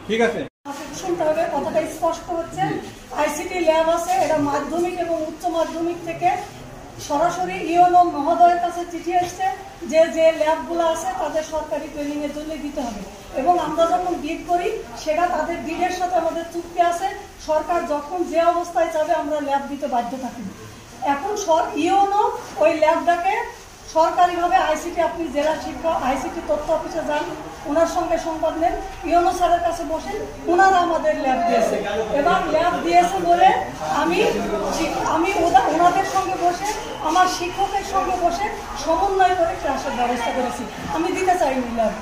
ঠিক আছে, শুনতে হবে, কথাটা স্পষ্ট হচ্ছে। আইসিটি ল্যাব আছে, এটা মাধ্যমিক এবং উচ্চ মাধ্যমিক থেকে সরাসরি ইওনো মহোদয়ের কাছে চিঠি এসছে যে যে ল্যাবগুলো আছে তাদের সরকারি ট্রেনিং এর জন্য দিতে হবে, এবং আমরা যখন বিড করি সেটা তাদের বিডের সাথে আমাদের চুক্তি আছে। সরকার যখন যে অবস্থায় চাবে আমরা ল্যাব দিতে বাধ্য থাকি। এখন ইওনো ওই ল্যাবটাকে সরকারিভাবে আইসিটি, আপনি জেলা শিক্ষা আইসিটি তথ্য অফিসে যান, ওনার সঙ্গে সংবাদ নেন, ইওনো স্যারের কাছে বসেন, ওনারা আমাদের ল্যাব দিয়েছে। এবং ল্যাব দিয়েছে বলে আমি ওনাদের সঙ্গে বসে, আমার শিক্ষকের সঙ্গে বসে সমন্বয় করে ক্লাসের ব্যবস্থা করেছি। আমি দিতে চাইনি ল্যাব।